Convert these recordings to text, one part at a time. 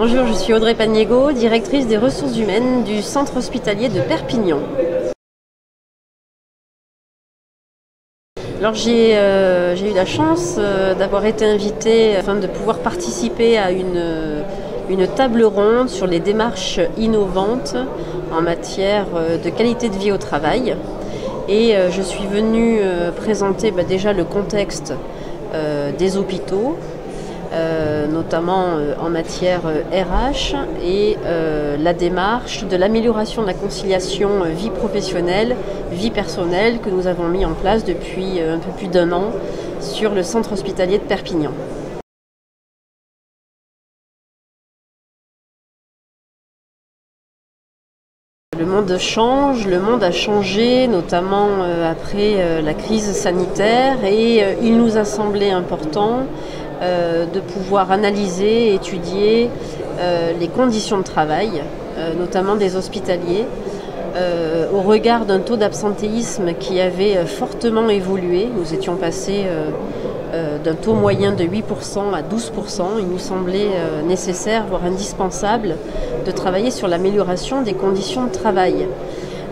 Bonjour, je suis Audrey Paniego, directrice des ressources humaines du centre hospitalier de Perpignan. Alors j'ai eu la chance d'avoir été invitée afin de pouvoir participer à une table ronde sur les démarches innovantes en matière de qualité de vie au travail. Et je suis venue présenter déjà le contexte des hôpitaux, notamment en matière RH et la démarche de l'amélioration de la conciliation vie professionnelle, vie personnelle que nous avons mis en place depuis un peu plus d'1 an sur le centre hospitalier de Perpignan. Le monde change, le monde a changé, notamment après la crise sanitaire, et il nous a semblé important de pouvoir analyser et étudier les conditions de travail, notamment des hospitaliers, au regard d'un taux d'absentéisme qui avait fortement évolué. Nous étions passés d'un taux moyen de 8% à 12%. Il nous semblait nécessaire, voire indispensable, de travailler sur l'amélioration des conditions de travail.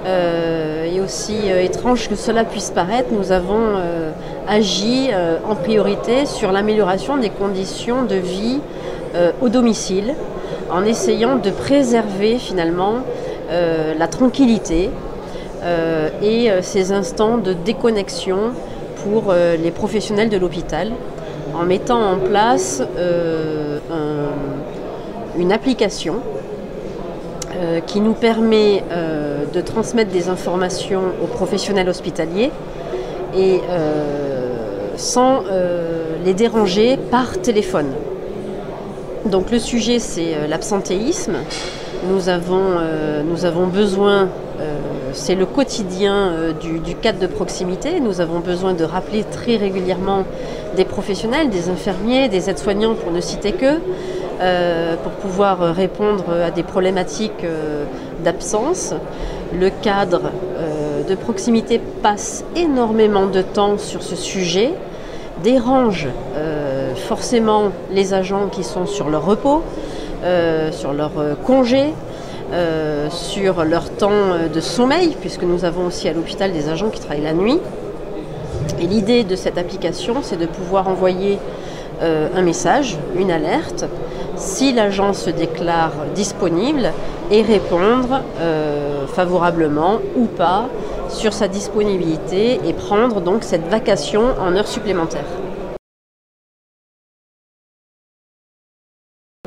Et aussi étrange que cela puisse paraître, nous avons agi en priorité sur l'amélioration des conditions de vie au domicile, en essayant de préserver finalement la tranquillité et ces instants de déconnexion pour les professionnels de l'hôpital, en mettant en place une application qui nous permet de transmettre des informations aux professionnels hospitaliers et sans les déranger par téléphone. Donc le sujet, c'est l'absentéisme. Nous avons besoin, c'est le quotidien du cadre de proximité, nous avons besoin de rappeler très régulièrement des professionnels, des infirmiers, des aides-soignants pour ne citer qu'eux, pour pouvoir répondre à des problématiques d'absence. Le cadre de proximité passe énormément de temps sur ce sujet, dérange forcément les agents qui sont sur leur repos, sur leur congé, sur leur temps de sommeil, puisque nous avons aussi à l'hôpital des agents qui travaillent la nuit. Et l'idée de cette application, c'est de pouvoir envoyer un message, une alerte, si l'agent se déclare disponible, et répondre favorablement ou pas sur sa disponibilité et prendre donc cette vacation en heures supplémentaires.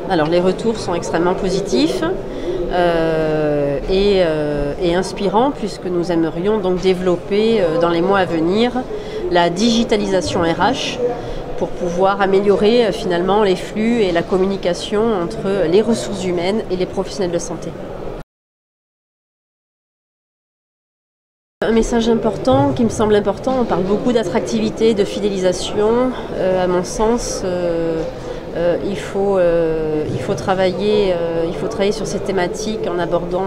Alors les retours sont extrêmement positifs et inspirants, puisque nous aimerions donc développer dans les mois à venir la digitalisation RH pour pouvoir améliorer finalement les flux et la communication entre les ressources humaines et les professionnels de santé. Un message important qui me semble important, on parle beaucoup d'attractivité, de fidélisation. À mon sens, il faut travailler sur ces thématiques en abordant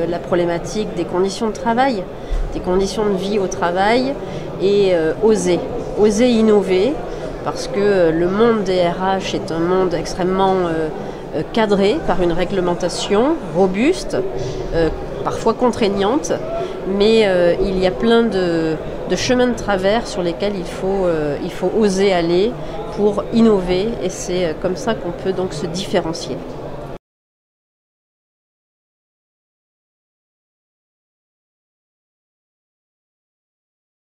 la problématique des conditions de travail, des conditions de vie au travail, et oser innover, parce que le monde des RH est un monde extrêmement cadré par une réglementation robuste, parfois contraignante, mais il y a plein de chemins de travers sur lesquels il faut oser aller pour innover, et c'est comme ça qu'on peut donc se différencier.